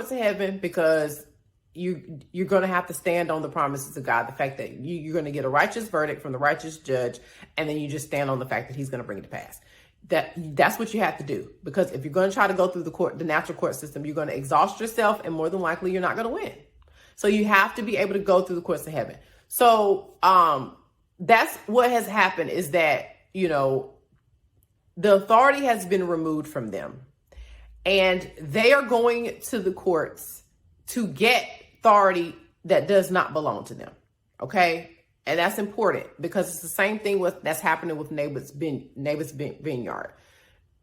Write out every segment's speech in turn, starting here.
courts of heaven because you're going to have to stand on the promises of God. The fact that you're going to get a righteous verdict from the righteous judge, and then you just stand on the fact that he's going to bring it to pass. That's what you have to do, because if you're going to try to go through the natural court system, you're going to exhaust yourself, and more than likely you're not going to win. So you have to be able to go through the courts of heaven. So that's what has happened, is that, the authority has been removed from them, and they are going to the courts to get authority that does not belong to them. Okay. And that's important, because it's the same thing that's happening with Naboth's vineyard.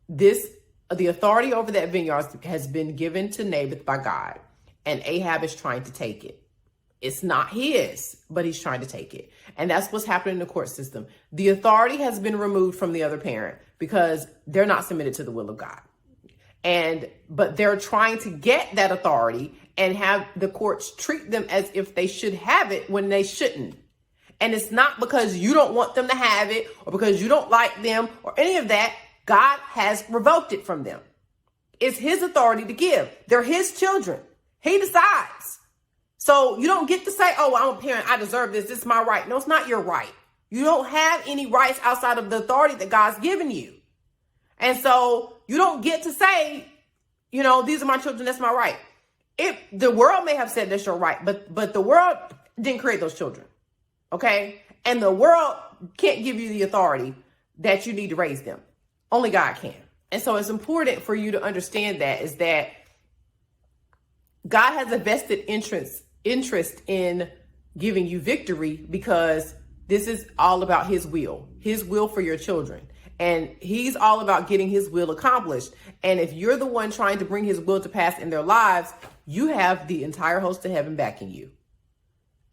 The authority over that vineyard has been given to Naboth by God, and Ahab is trying to take it. It's not his, but he's trying to take it. And that's what's happening in the court system. The authority has been removed from the other parent because they're not submitted to the will of God. But they're trying to get that authority and have the courts treat them as if they should have it when they shouldn't. And it's not because you don't want them to have it or because you don't like them or any of that. God has revoked it from them. It's his authority to give. They're his children. He decides. So you don't get to say, oh, I'm a parent, I deserve this. This is my right. No, it's not your right. You don't have any rights outside of the authority that God's given you. And so you don't get to say, these are my children, that's my right. The world may have said that's your right, but the world didn't create those children. Okay? And the world can't give you the authority that you need to raise them. Only God can. And so it's important for you to understand is that God has a vested interest in giving you victory, because this is all about his will for your children. And he's all about getting his will accomplished. And if you're the one trying to bring his will to pass in their lives, you have the entire host of heaven backing you.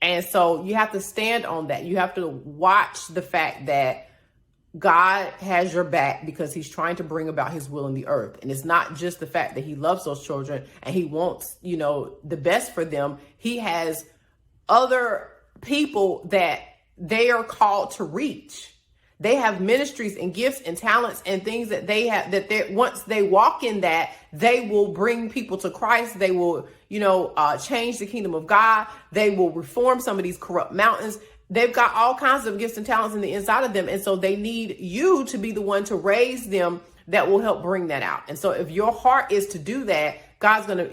And so you have to stand on that. You have to watch the fact that God has your back, because he's trying to bring about his will in the earth. And it's not just the fact that he loves those children and he wants, the best for them. He has other people that they are called to reach. They have ministries and gifts and talents and things that they have, once they walk in that, they will bring people to Christ. They will, change the kingdom of God. They will reform some of these corrupt mountains. They've got all kinds of gifts and talents in the inside of them. And so they need you to be the one to raise them that will help bring that out. And so if your heart is to do that,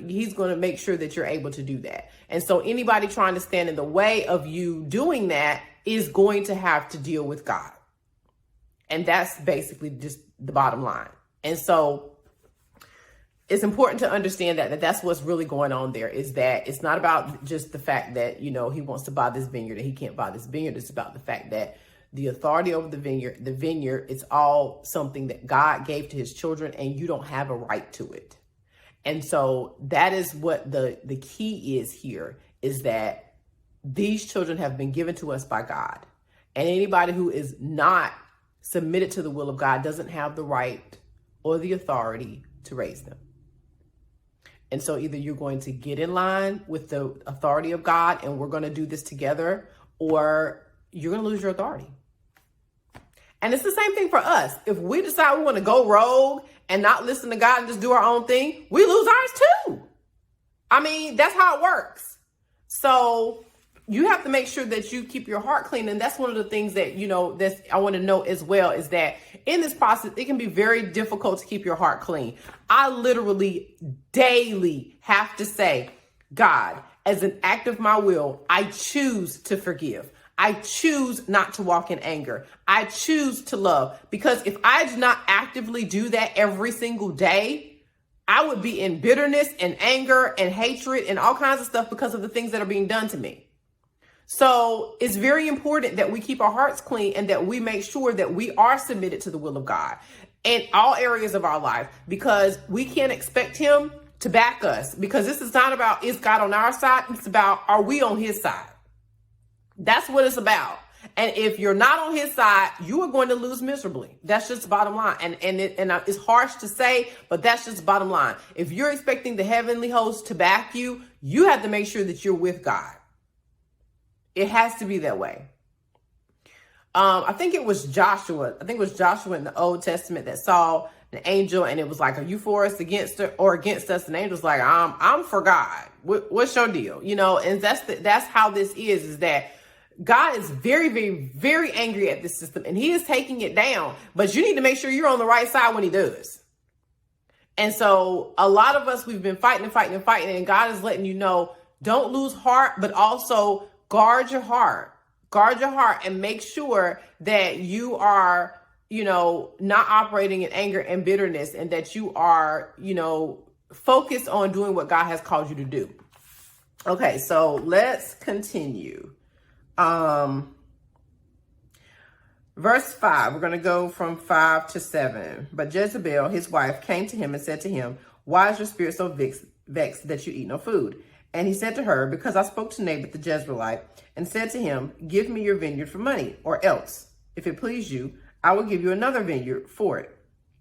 he's going to make sure that you're able to do that. And so anybody trying to stand in the way of you doing that is going to have to deal with God. And that's basically just the bottom line. And so it's important to understand that that's what's really going on there, is that it's not about just the fact that, he wants to buy this vineyard and he can't buy this vineyard. It's about the fact that the authority over the vineyard, it's all something that God gave to his children, and you don't have a right to it. And so that is what the key is here, is that these children have been given to us by God, and anybody who is not submitted to the will of God doesn't have the right or the authority to raise them. And so either you're going to get in line with the authority of God and we're going to do this together, or you're going to lose your authority. And it's the same thing for us. If we decide we want to go rogue and not listen to God and just do our own thing, we lose ours too. I mean, that's how it works. So you have to make sure that you keep your heart clean. And that's one of the things that, that's I want to note as well, is that in this process, it can be very difficult to keep your heart clean. I literally daily have to say, God, as an act of my will, I choose to forgive. I choose not to walk in anger. I choose to love, because if I did not actively do that every single day, I would be in bitterness and anger and hatred and all kinds of stuff because of the things that are being done to me. So it's very important that we keep our hearts clean and that we make sure that we are submitted to the will of God in all areas of our life, because we can't expect him to back us, because this is not about, is God on our side? It's about, are we on his side? That's what it's about. And if you're not on his side, you are going to lose miserably. That's just the bottom line. And it's harsh to say, but that's just the bottom line. If you're expecting the heavenly host to back you, you have to make sure that you're with God. It has to be that way. I think it was Joshua in the Old Testament that saw the angel, and it was like, are you for us against her or against us? And the angel's like, I'm for God. What's your deal? You know, and that's how this is that God is very, very, very angry at this system, and he is taking it down, but you need to make sure you're on the right side when he does. And so a lot of us, we've been fighting, and God is letting you know, don't lose heart, but also guard your heart. Guard your heart and make sure that you are, you know, not operating in anger and bitterness, and that you are, you know, focused on doing what God has called you to do. Okay, so let's continue. Verse 5, we're going to go from 5 to 7. But Jezebel, his wife, came to him and said to him, why is your spirit so vexed that you eat no food? And he said to her, because I spoke to Naboth the Jezreelite and said to him, give me your vineyard for money, or else, if it please you, I will give you another vineyard for it.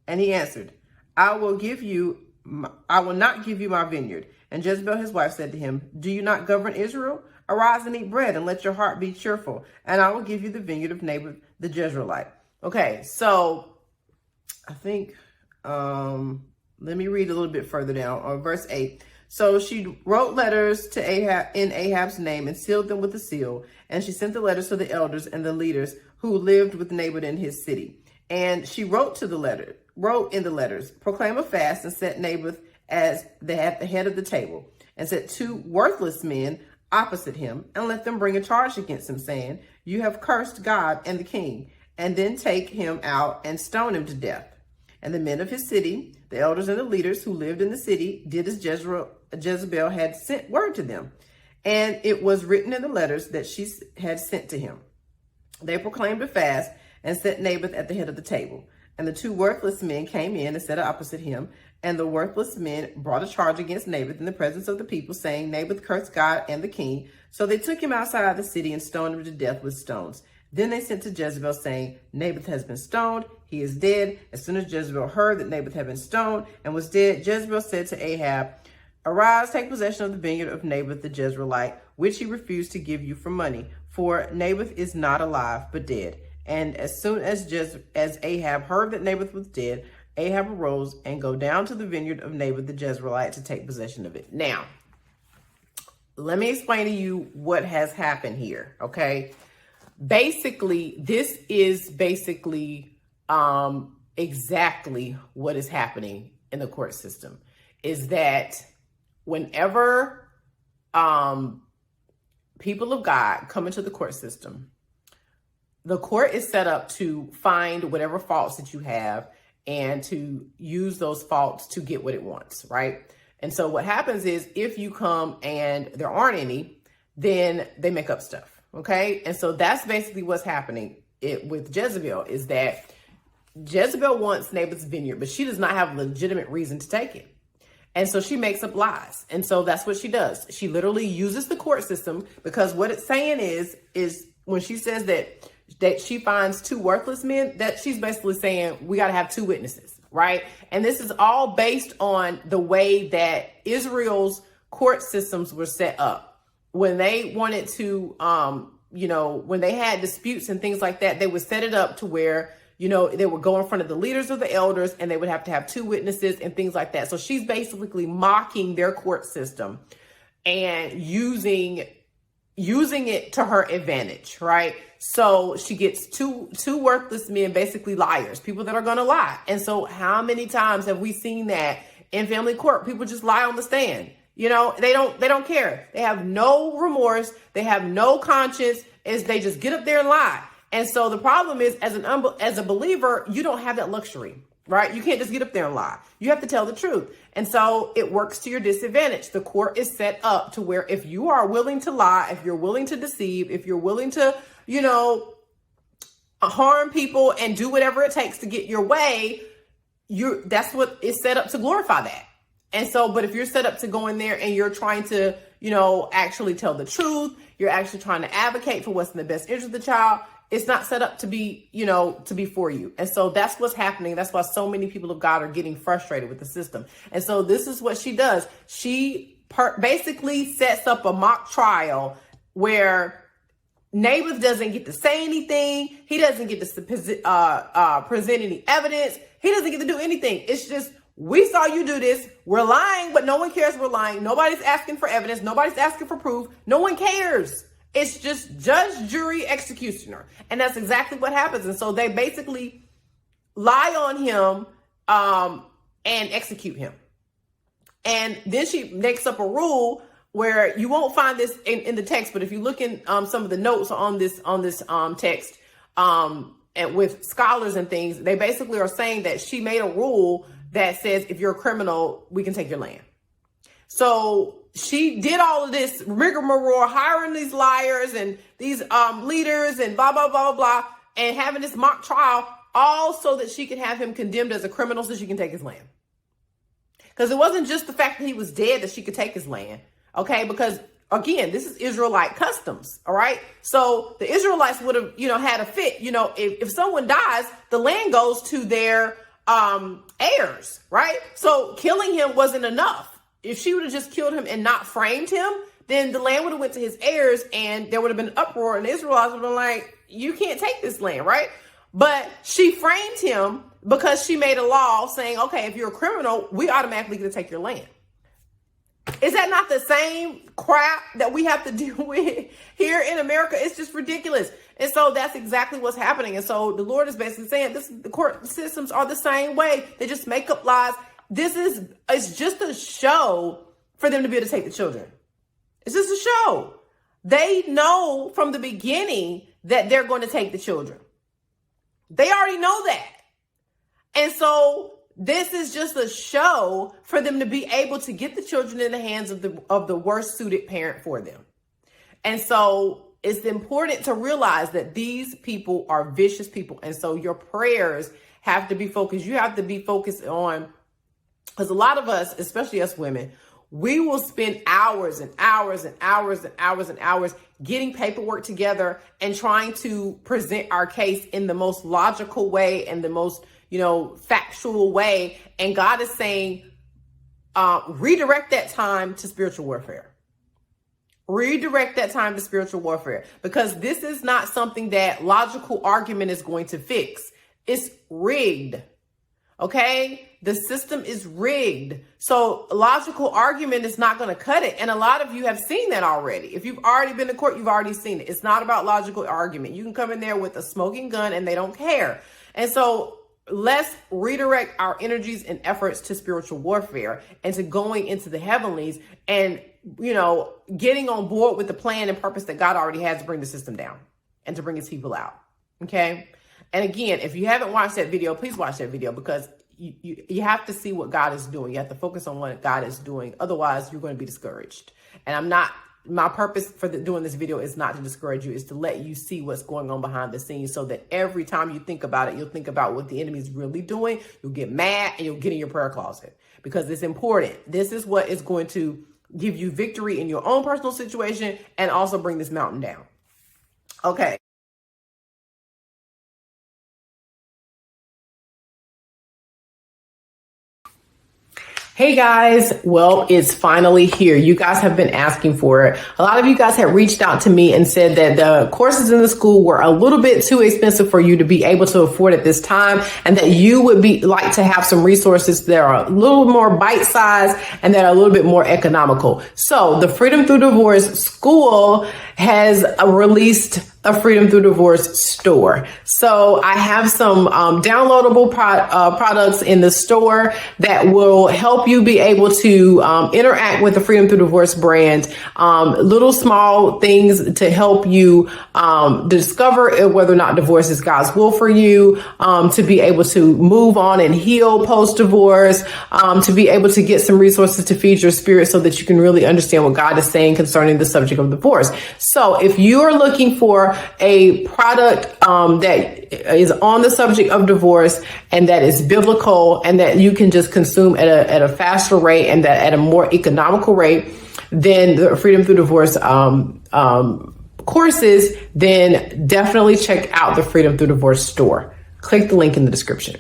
And he answered, I will not give you my vineyard. And Jezebel, his wife, said to him, do you not govern Israel? Arise and eat bread, and let your heart be cheerful, and I will give you the vineyard of Naboth the Jezreelite. Okay, so I think, let me read a little bit further down on verse 8. So she wrote letters to Ahab in Ahab's name and sealed them with a seal. And she sent the letters to the elders and the leaders who lived with Naboth in his city. And she wrote in the letters, proclaim a fast and set Naboth at the head of the table, and set 2 worthless men opposite him, and let them bring a charge against him, saying, you have cursed God and the king, and then take him out and stone him to death. And the men of his city, the elders and the leaders who lived in the city, did as Jezebel had sent word to them. And it was written in the letters that she had sent to him. They proclaimed a fast and set Naboth at the head of the table. And the 2 worthless men came in and sat opposite him. And the worthless men brought a charge against Naboth in the presence of the people, saying, Naboth cursed God and the king. So they took him outside the city and stoned him to death with stones. Then they sent to Jezebel, saying, Naboth has been stoned. He is dead. As soon as Jezebel heard that Naboth had been stoned and was dead, Jezebel said to Ahab, arise, take possession of the vineyard of Naboth the Jezreelite, which he refused to give you for money. For Naboth is not alive, but dead. And as soon as Ahab heard that Naboth was dead, Ahab arose and go down to the vineyard of Naboth the Jezreelite to take possession of it. Now, let me explain to you what has happened here, okay? Basically, this is exactly what is happening in the court system, is that whenever people of God come into the court system, the court is set up to find whatever faults that you have and to use those faults to get what it wants, right? And so what happens is, if you come and there aren't any, then they make up stuff, okay? And so that's basically what's happening with Jezebel, is that Jezebel wants Naboth's vineyard, but she does not have a legitimate reason to take it. And so she makes up lies. And so that's what she does. She literally uses the court system, because what it's saying is when she says that she finds 2 worthless men, that she's basically saying we got to have 2 witnesses, right? And this is all based on the way that Israel's court systems were set up. When they wanted to, when they had disputes and things like that, they would set it up to where, they would go in front of the leaders or the elders, and they would have to have 2 witnesses and things like that. So she's basically mocking their court system and using it to her advantage, right? So she gets two worthless men, basically liars, people that are going to lie. And so how many times have we seen that in family court? People just lie on the stand. They don't care. They have no remorse. They have no conscience. They just get up there and lie. And so the problem is, as a believer, you don't have that luxury, right? You can't just get up there and lie. You have to tell the truth. And so it works to your disadvantage. The court is set up to where if you are willing to lie, if you're willing to deceive, if you're willing to, harm people and do whatever it takes to get your way, that's what is set up to glorify that. And so, but if you're set up to go in there and you're trying to, actually tell the truth, you're actually trying to advocate for what's in the best interest of the child, it's not set up to be, to be for you. And so that's what's happening. That's why so many people of God are getting frustrated with the system. And so this is what she does. She basically sets up a mock trial where Naboth doesn't get to say anything. He doesn't get to present any evidence. He doesn't get to do anything. It's just, we saw you do this. We're lying, but no one cares we're lying. Nobody's asking for evidence. Nobody's asking for proof. No one cares. It's just judge, jury, executioner. And that's exactly what happens. And so they basically lie on him and execute him. And then she makes up a rule where you won't find this in the text, but if you look in some of the notes on this text, and with scholars and things, they basically are saying that she made a rule that says if you're a criminal, we can take your land. So she did all of this rigmarole, hiring these liars and these leaders and blah, blah, blah, blah, blah, and having this mock trial, all so that she could have him condemned as a criminal so she can take his land. Because it wasn't just the fact that he was dead that she could take his land. Okay, because again, this is Israelite customs. All right. So the Israelites would have, had a fit. If someone dies, the land goes to their heirs. Right. So killing him wasn't enough. If she would have just killed him and not framed him, then the land would have went to his heirs and there would have been an uproar and the Israelites would have been like, you can't take this land. Right. But she framed him because she made a law saying, OK, if you're a criminal, we automatically get to take your land. Is that not the same crap that we have to deal with here in America? It's just ridiculous. And so that's exactly what's happening. And so the Lord is basically saying the court systems are the same way. They just make up lies. It's just a show for them to be able to take the children. It's just a show. They know from the beginning that they're going to take the children. They already know that. And so this is just a show for them to be able to get the children in the hands of the worst suited parent for them. And so it's important to realize that these people are vicious people. And so your prayers have to be focused. You have to be focused on, because a lot of us, especially us women, we will spend hours and hours and hours and hours and hours getting paperwork together and trying to present our case in the most logical way and the most factual way. And God is saying, redirect that time to spiritual warfare. Redirect that time to spiritual warfare, because this is not something that logical argument is going to fix. It's rigged. Okay. The system is rigged. So logical argument is not going to cut it. And a lot of you have seen that already. If you've already been to court, you've already seen it. It's not about logical argument. You can come in there with a smoking gun and they don't care. And so let's redirect our energies and efforts to spiritual warfare and to going into the heavenlies and, getting on board with the plan and purpose that God already has to bring the system down and to bring his people out. Okay. And again, if you haven't watched that video, please watch that video, because you have to see what God is doing. You have to focus on what God is doing. Otherwise, you're going to be discouraged. And my purpose for doing this video is not to discourage you, is to let you see what's going on behind the scenes, so that every time you think about it, you'll think about what the enemy is really doing. You'll get mad and you'll get in your prayer closet, because it's important. This is what is going to give you victory in your own personal situation and also bring this mountain down. Okay. Hey guys, well, it's finally here. You guys have been asking for it. A lot of you guys had reached out to me and said that the courses in the school were a little bit too expensive for you to be able to afford at this time, and that you would like to have some resources that are a little more bite-sized and that are a little bit more economical. So the Freedom Through Divorce School has released a Freedom Through Divorce store. So I have some downloadable products in the store that will help you be able to interact with the Freedom Through Divorce brand. Little small things to help you discover whether or not divorce is God's will for you, to be able to move on and heal post-divorce, to be able to get some resources to feed your spirit so that you can really understand what God is saying concerning the subject of divorce. So if you're looking for a product that is on the subject of divorce and that is biblical and that you can just consume at a faster rate and that at a more economical rate than the Freedom Through Divorce courses, then definitely check out the Freedom Through Divorce store. Click the link in the description.